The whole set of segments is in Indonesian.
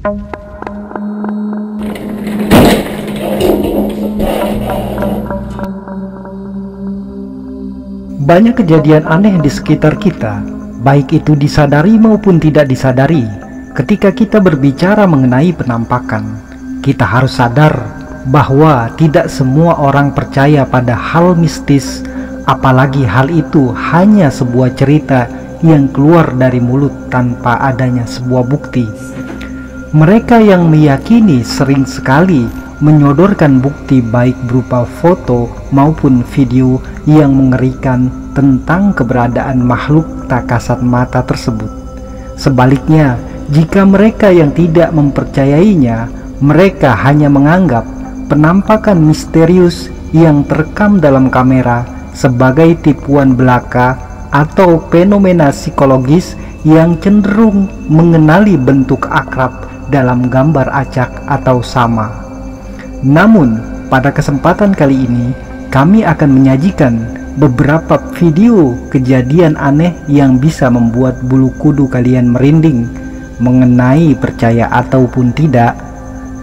Banyak kejadian aneh di sekitar kita, baik itu disadari maupun tidak disadari. Ketika kita berbicara mengenai penampakan, kita harus sadar bahwa tidak semua orang percaya pada hal mistis, apalagi hal itu hanya sebuah cerita yang keluar dari mulut tanpa adanya sebuah bukti. Mereka yang meyakini sering sekali menyodorkan bukti baik berupa foto maupun video yang mengerikan tentang keberadaan makhluk tak kasat mata tersebut. Sebaliknya, jika mereka yang tidak mempercayainya, mereka hanya menganggap penampakan misterius yang terekam dalam kamera sebagai tipuan belaka atau fenomena psikologis yang cenderung mengenali bentuk akrab dalam gambar acak atau sama. Namun, pada kesempatan kali ini, kami akan menyajikan beberapa video kejadian aneh yang bisa membuat bulu kudu kalian merinding. Mengenai percaya ataupun tidak,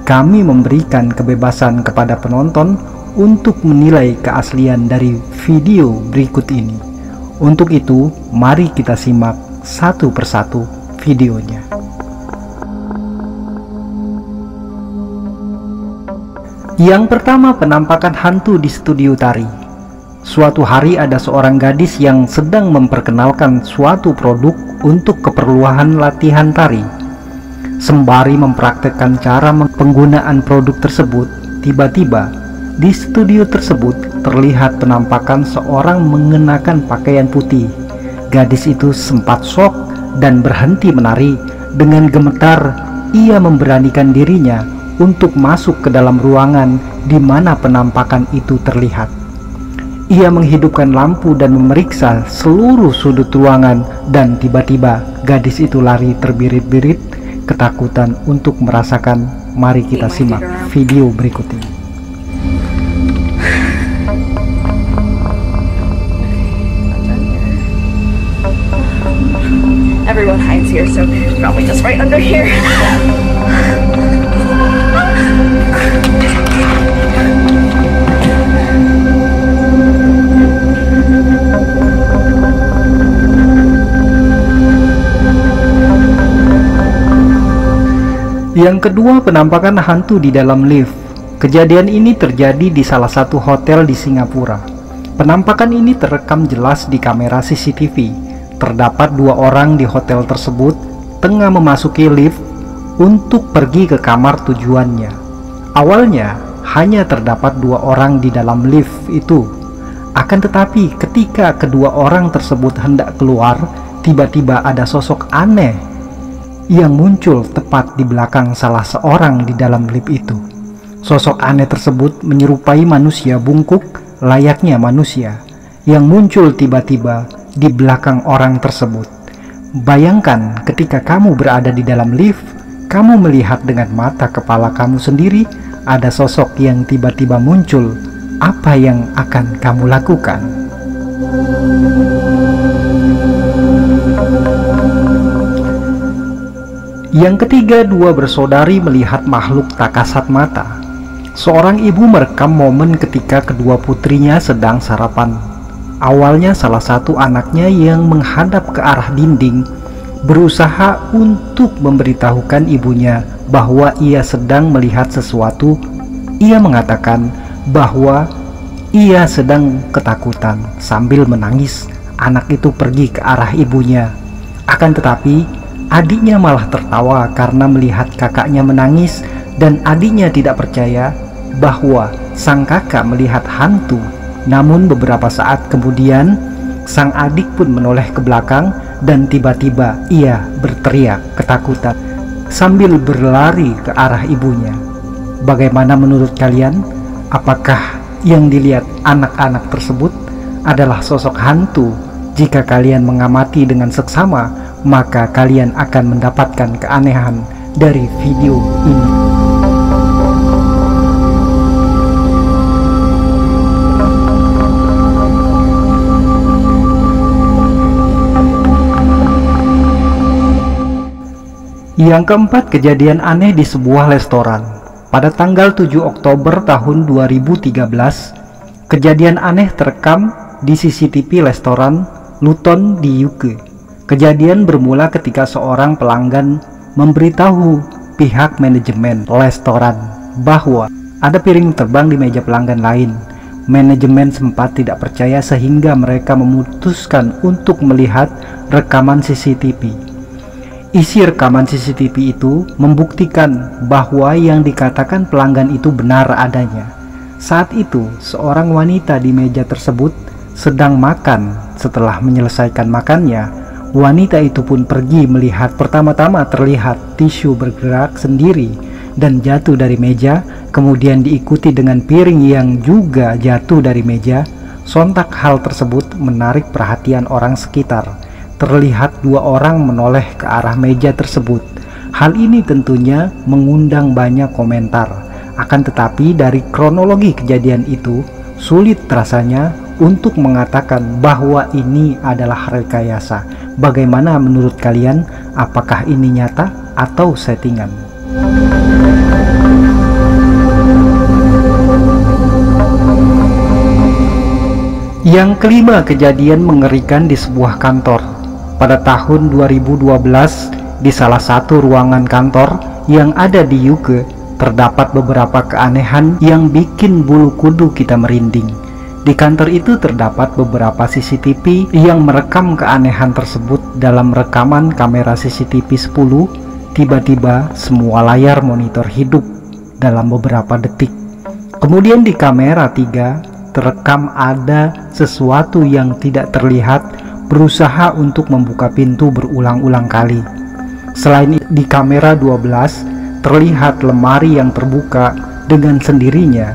kami memberikan kebebasan kepada penonton untuk menilai keaslian dari video berikut ini. Untuk itu, mari kita simak satu persatu videonya. Yang pertama, penampakan hantu di studio tari. Suatu hari ada seorang gadis yang sedang memperkenalkan suatu produk untuk keperluan latihan tari. Sembari mempraktekkan cara penggunaan produk tersebut, tiba-tiba di studio tersebut terlihat penampakan seorang mengenakan pakaian putih. Gadis itu sempat shock dan berhenti menari. Dengan gemetar, ia memberanikan dirinya untuk masuk ke dalam ruangan di mana penampakan itu terlihat. Ia menghidupkan lampu dan memeriksa seluruh sudut ruangan, dan tiba-tiba gadis itu lari terbirit-birit ketakutan untuk merasakan. Mari kita simak video berikut ini. Everyone hides here, so probably just right under here. Yang kedua, penampakan hantu di dalam lift. Kejadian ini terjadi di salah satu hotel di Singapura. Penampakan ini terekam jelas di kamera CCTV. Terdapat dua orang di hotel tersebut tengah memasuki lift untuk pergi ke kamar tujuannya. Awalnya hanya terdapat dua orang di dalam lift itu. Akan tetapi ketika kedua orang tersebut hendak keluar, tiba-tiba ada sosok aneh yang muncul tepat di belakang salah seorang di dalam lift itu. Sosok aneh tersebut menyerupai manusia bungkuk layaknya manusia yang muncul tiba-tiba di belakang orang tersebut. Bayangkan ketika kamu berada di dalam lift, kamu melihat dengan mata kepala kamu sendiri ada sosok yang tiba-tiba muncul. Apa yang akan kamu lakukan? Yang ketiga, dua bersaudari melihat makhluk tak kasat mata. Seorang ibu merekam momen ketika kedua putrinya sedang sarapan. Awalnya salah satu anaknya yang menghadap ke arah dinding berusaha untuk memberitahukan ibunya bahwa ia sedang melihat sesuatu. Ia mengatakan bahwa ia sedang ketakutan sambil menangis. Anak itu pergi ke arah ibunya. Akan tetapi adiknya malah tertawa karena melihat kakaknya menangis, dan adiknya tidak percaya bahwa sang kakak melihat hantu. Namun beberapa saat kemudian sang adik pun menoleh ke belakang dan tiba-tiba ia berteriak ketakutan sambil berlari ke arah ibunya. Bagaimana menurut kalian? Apakah yang dilihat anak-anak tersebut adalah sosok hantu? Jika kalian mengamati dengan seksama, maka kalian akan mendapatkan keanehan dari video ini. Yang keempat, kejadian aneh di sebuah restoran. Pada tanggal 7 Oktober tahun 2013, kejadian aneh terekam di CCTV restoran Luton di UK. Kejadian bermula ketika seorang pelanggan memberitahu pihak manajemen restoran bahwa ada piring terbang di meja pelanggan lain. Manajemen sempat tidak percaya sehingga mereka memutuskan untuk melihat rekaman CCTV. Isi rekaman CCTV itu membuktikan bahwa yang dikatakan pelanggan itu benar adanya. Saat itu, seorang wanita di meja tersebut sedang makan. Setelah menyelesaikan makannya, wanita itu pun pergi melihat. Pertama-tama terlihat tisu bergerak sendiri dan jatuh dari meja, kemudian diikuti dengan piring yang juga jatuh dari meja. Sontak hal tersebut menarik perhatian orang sekitar. Terlihat dua orang menoleh ke arah meja tersebut. Hal ini tentunya mengundang banyak komentar. Akan tetapi dari kronologi kejadian itu, sulit rasanya untuk mengatakan bahwa ini adalah rekayasa. Bagaimana menurut kalian? Apakah ini nyata atau settingan? Yang kelima, kejadian mengerikan di sebuah kantor. Pada tahun 2012, di salah satu ruangan kantor yang ada di UK, terdapat beberapa keanehan yang bikin bulu kuduk kita merinding. Di kantor itu terdapat beberapa CCTV yang merekam keanehan tersebut. Dalam rekaman kamera CCTV 10, tiba-tiba semua layar monitor hidup dalam beberapa detik. Kemudian di kamera 3, terekam ada sesuatu yang tidak terlihat berusaha untuk membuka pintu berulang-ulang kali. Selain di kamera 12, terlihat lemari yang terbuka dengan sendirinya.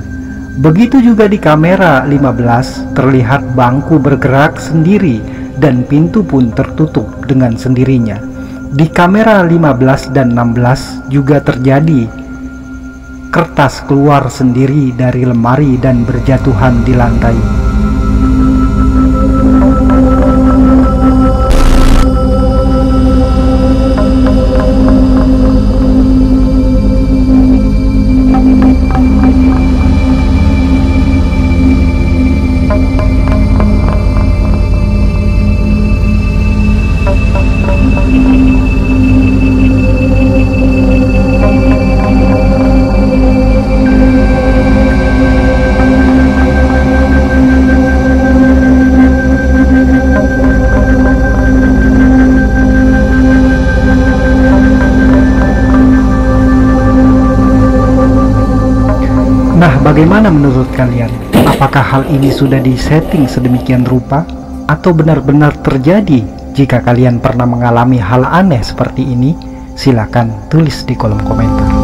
Begitu juga di kamera 15, terlihat bangku bergerak sendiri dan pintu pun tertutup dengan sendirinya. Di kamera 15 dan 16 juga terjadi kertas keluar sendiri dari lemari dan berjatuhan di lantai. Nah, bagaimana menurut kalian? Apakah hal ini sudah disetting sedemikian rupa atau benar-benar terjadi? Jika kalian pernah mengalami hal aneh seperti ini, silakan tulis di kolom komentar.